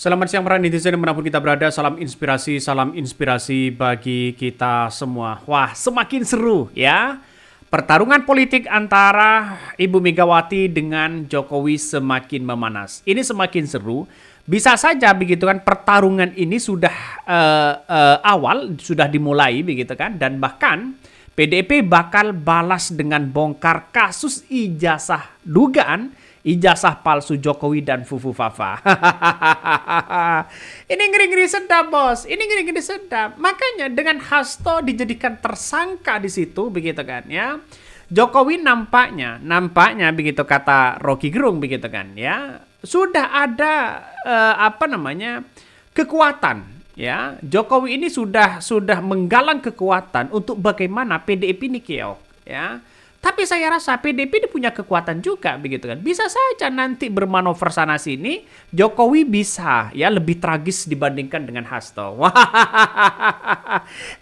Selamat siang para netizen dimanapun kita berada, salam inspirasi bagi kita semua. Wah, semakin seru ya. Pertarungan politik antara Ibu Megawati dengan Jokowi semakin memanas. Ini semakin seru. Bisa saja begitu kan, pertarungan ini sudah awal, sudah dimulai begitu kan. Dan bahkan PDIP bakal balas dengan bongkar kasus dugaan ijazah palsu Jokowi dan Fufu Fafa. Ini ngeri-ngeri sedap, bos. Ini ngeri-ngeri sedap. Makanya dengan Hasto dijadikan tersangka di situ, begitu kan ya. Jokowi nampaknya begitu kata Rocky Gerung, begitu kan ya. Sudah ada kekuatan ya. Jokowi ini sudah menggalang kekuatan untuk bagaimana PDIP ini keok ya. Tapi saya rasa PDIP ini punya kekuatan juga begitu kan. Bisa saja nanti bermanuver sana sini Jokowi bisa ya lebih tragis dibandingkan dengan Hasto. Wah.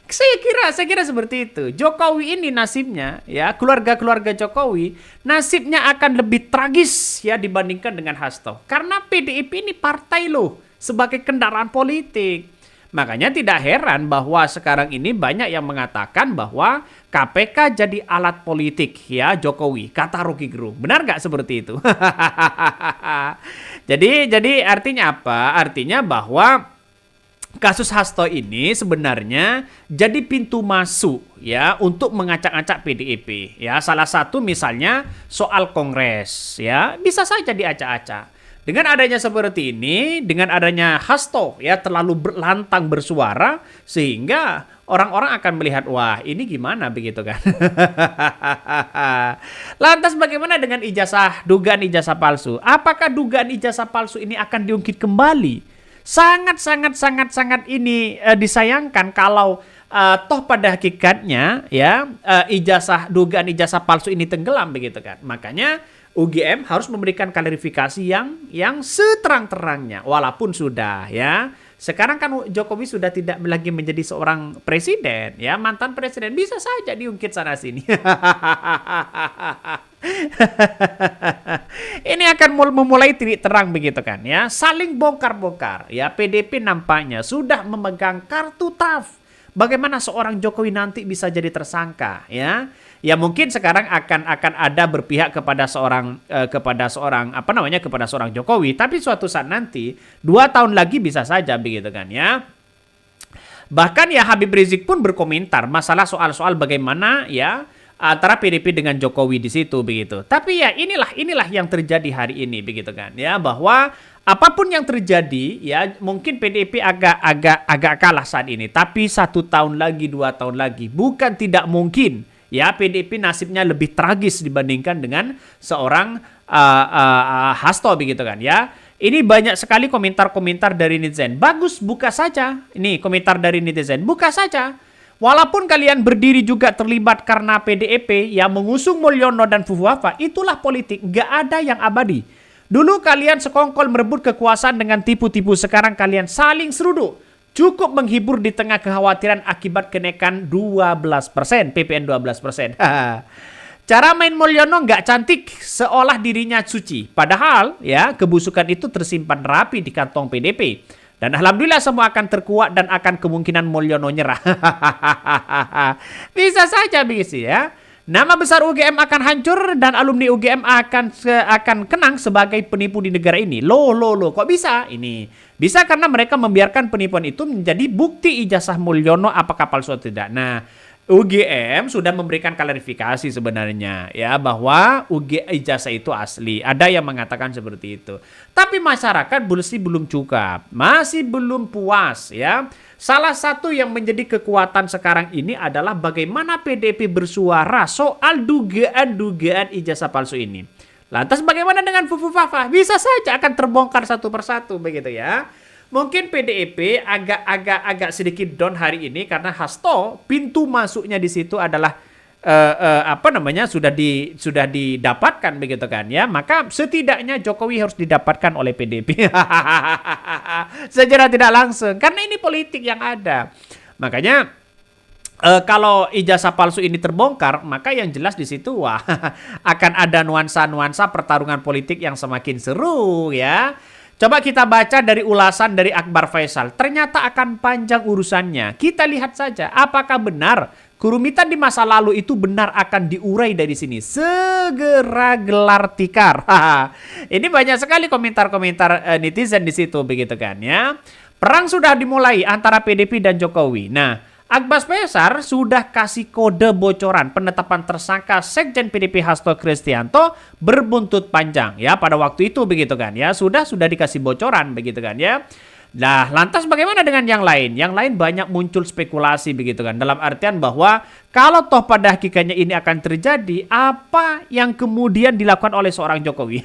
Saya kira seperti itu. Jokowi ini nasibnya ya, keluarga-keluarga Jokowi nasibnya akan lebih tragis ya dibandingkan dengan Hasto. Karena PDIP ini partai loh sebagai kendaraan politik. Makanya tidak heran bahwa sekarang ini banyak yang mengatakan bahwa KPK jadi alat politik ya Jokowi, kata Rocky Gerung. Benar nggak seperti itu? Jadi artinya apa? Artinya bahwa kasus Hasto ini sebenarnya jadi pintu masuk ya untuk mengacak-acak PDIP ya. Salah satu misalnya soal Kongres ya, bisa saja diacak-acak. Dengan adanya seperti ini, dengan adanya Hasto ya terlalu lantang bersuara sehingga orang-orang akan melihat wah ini gimana begitu kan. Lantas bagaimana dengan dugaan ijazah palsu? Apakah dugaan ijazah palsu ini akan diungkit kembali? Sangat ini disayangkan kalau toh pada hakikatnya ya dugaan ijazah palsu ini tenggelam begitu kan. Makanya UGM harus memberikan klarifikasi yang seterang-terangnya walaupun sudah ya. Sekarang kan Jokowi sudah tidak lagi menjadi seorang presiden ya, mantan presiden, bisa saja diungkit sana sini. Ini akan memulai titik terang begitu kan ya, saling bongkar-bongkar ya. PDIP nampaknya sudah memegang kartu traf. Bagaimana seorang Jokowi nanti bisa jadi tersangka ya? Ya mungkin sekarang akan ada berpihak kepada seorang Jokowi, tapi suatu saat nanti 2 tahun lagi bisa saja begitu kan ya. Bahkan ya Habib Rizik pun berkomentar masalah soal bagaimana ya antara PDIP dengan Jokowi di situ begitu. Tapi ya inilah yang terjadi hari ini begitu kan ya, bahwa apapun yang terjadi ya mungkin PDIP agak kalah saat ini, tapi 1 tahun lagi 2 tahun lagi bukan tidak mungkin ya PDIP nasibnya lebih tragis dibandingkan dengan seorang Hasto begitu kan ya. Ini banyak sekali komentar-komentar dari netizen. Bagus, buka saja. Ini komentar dari netizen, buka saja. Walaupun kalian berdiri juga terlibat karena PDIP yang mengusung Mulyono dan Fufu Fafa, itulah politik, nggak ada yang abadi. Dulu kalian sekongkol merebut kekuasaan dengan tipu-tipu, sekarang kalian saling seruduk. Cukup menghibur di tengah kekhawatiran akibat kenaikan 12%, PPN 12%. Cara main Mulyono nggak cantik, seolah dirinya suci. Padahal ya kebusukan itu tersimpan rapi di kantong PDIP. Dan alhamdulillah semua akan terkuat dan akan kemungkinan Mulyono nyerah. Bisa saja begitu ya. Nama besar UGM akan hancur dan alumni UGM akan kenang sebagai penipu di negara ini. Loh, kok bisa? Ini bisa karena mereka membiarkan penipuan itu menjadi bukti ijazah Mulyono apakah palsu atau tidak. Nah, UGM sudah memberikan klarifikasi sebenarnya ya bahwa ijazah itu asli. Ada yang mengatakan seperti itu. Tapi masyarakat belum cukup, masih belum puas ya. Salah satu yang menjadi kekuatan sekarang ini adalah bagaimana PDIP bersuara soal dugaan ijazah palsu ini. Lantas bagaimana dengan Fufu Fafa? Bisa saja akan terbongkar satu persatu begitu ya. Mungkin PDIP agak sedikit down hari ini karena Hasto pintu masuknya di situ adalah sudah didapatkan begitu kan ya. Maka setidaknya Jokowi harus didapatkan oleh PDIP. Secara tidak langsung karena ini politik yang ada. Makanya kalau ijazah palsu ini terbongkar, maka yang jelas di situ akan ada nuansa-nuansa pertarungan politik yang semakin seru ya. Coba kita baca dari ulasan dari Akbar Faisal. Ternyata akan panjang urusannya. Kita lihat saja apakah benar kerumitan di masa lalu itu benar akan diurai dari sini. Segera gelar tikar. Ini banyak sekali komentar-komentar netizen di situ begitu kan ya. Perang sudah dimulai antara PDIP dan Jokowi. Nah, Akbar Faisal sudah kasih kode bocoran penetapan tersangka Sekjen PDIP Hasto Kristianto berbuntut panjang ya pada waktu itu begitu kan ya. Sudah dikasih bocoran begitu kan ya. Nah, lantas bagaimana dengan yang lain? Yang lain banyak muncul spekulasi begitu kan. Dalam artian bahwa kalau toh pada hakikatnya ini akan terjadi, apa yang kemudian dilakukan oleh seorang Jokowi?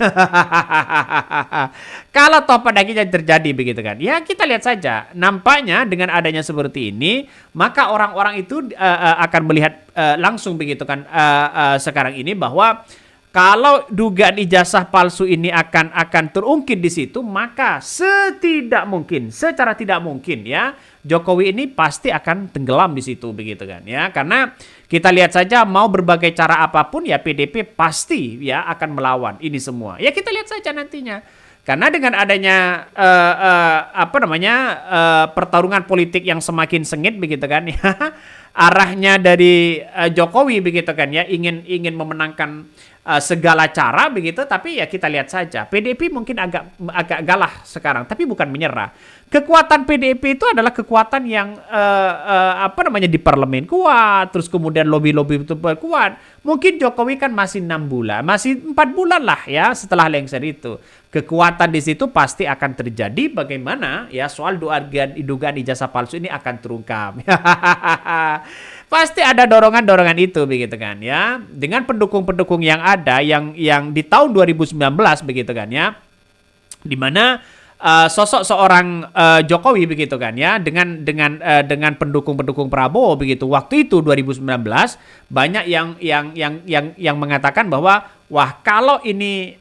Kalau toh pada hakikatnya terjadi begitu kan. Ya, kita lihat saja. Nampaknya dengan adanya seperti ini, maka orang-orang itu akan melihat langsung begitu kan sekarang ini bahwa kalau dugaan ijazah palsu ini akan terungkit di situ, maka secara tidak mungkin ya Jokowi ini pasti akan tenggelam di situ begitu kan ya. Karena kita lihat saja mau berbagai cara apapun ya PDIP pasti ya akan melawan ini semua. Ya kita lihat saja nantinya. Karena dengan adanya pertarungan politik yang semakin sengit begitu kan ya, arahnya dari Jokowi begitu kan ya ingin memenangkan segala cara begitu, tapi ya kita lihat saja PDIP mungkin agak galah sekarang, tapi bukan menyerah. Kekuatan PDIP itu adalah kekuatan yang di parlemen kuat, terus kemudian lobby-lobby itu kuat. Mungkin Jokowi kan masih 6 bulan, masih 4 bulan lah ya setelah lengser itu. Kekuatan di situ pasti akan terjadi. Bagaimana ya soal dugaan ijazah palsu ini akan terungkap. Pasti ada dorongan-dorongan itu begitu kan ya. Dengan pendukung-pendukung yang ada yang di tahun 2019 begitu kan ya. Di mana sosok seorang Jokowi begitu kan ya dengan pendukung-pendukung Prabowo begitu. Waktu itu 2019 banyak yang mengatakan bahwa wah kalau ini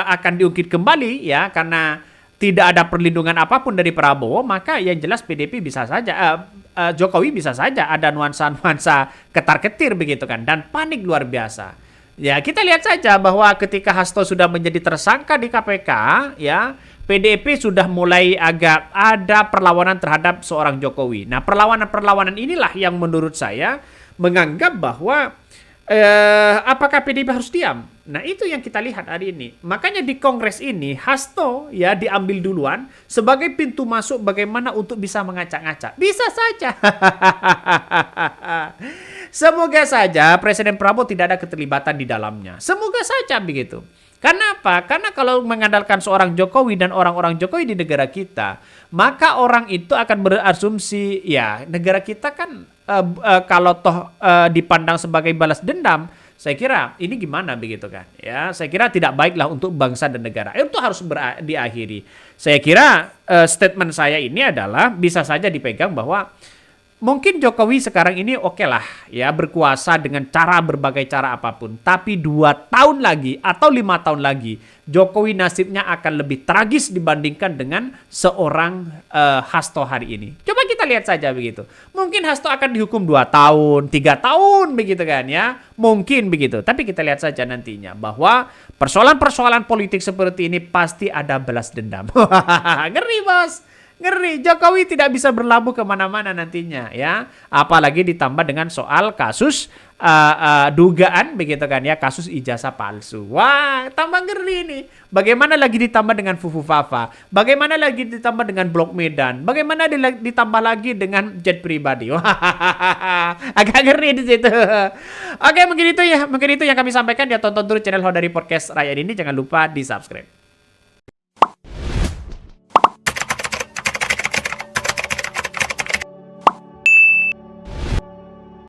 akan diungkit kembali ya karena tidak ada perlindungan apapun dari Prabowo, maka yang jelas PDIP bisa saja Jokowi bisa saja ada nuansa-nuansa ketar-ketir begitu kan dan panik luar biasa. Ya, kita lihat saja bahwa ketika Hasto sudah menjadi tersangka di KPK, ya, PDIP sudah mulai agak ada perlawanan terhadap seorang Jokowi. Nah, perlawanan-perlawanan inilah yang menurut saya menganggap bahwa apakah PDIP harus diam? Nah, itu yang kita lihat hari ini. Makanya di Kongres ini Hasto ya diambil duluan sebagai pintu masuk bagaimana untuk bisa mengacak-ngacak. Bisa saja. Semoga saja Presiden Prabowo tidak ada keterlibatan di dalamnya. Semoga saja begitu. Karena apa? Karena kalau mengandalkan seorang Jokowi dan orang-orang Jokowi di negara kita, maka orang itu akan berasumsi, ya negara kita kan kalau toh dipandang sebagai balas dendam, saya kira ini gimana begitu kan? Ya, saya kira tidak baiklah untuk bangsa dan negara. Itu harus diakhiri. Saya kira statement saya ini adalah bisa saja dipegang bahwa mungkin Jokowi sekarang ini oke lah ya berkuasa dengan berbagai cara apapun. Tapi 2 tahun lagi atau 5 tahun lagi Jokowi nasibnya akan lebih tragis dibandingkan dengan seorang Hasto hari ini. Coba kita lihat saja begitu. Mungkin Hasto akan dihukum 2 tahun, 3 tahun begitu kan ya. Mungkin begitu. Tapi kita lihat saja nantinya bahwa persoalan-persoalan politik seperti ini pasti ada balas dendam. Ngeri bos. Ngeri, Jokowi tidak bisa berlabuh kemana-mana nantinya ya. Apalagi ditambah dengan soal kasus dugaan begitu kan ya, kasus ijazah palsu. Wah, tambah ngeri nih. Bagaimana lagi ditambah dengan Fufu Fafa? Bagaimana lagi ditambah dengan Blok Medan? Bagaimana ditambah lagi dengan jet pribadi? Wah, agak ngeri di situ. Oke, mungkin itu yang kami sampaikan. Ya, tonton terus channel Hodari Podcast Rakyat ini. Jangan lupa di-subscribe.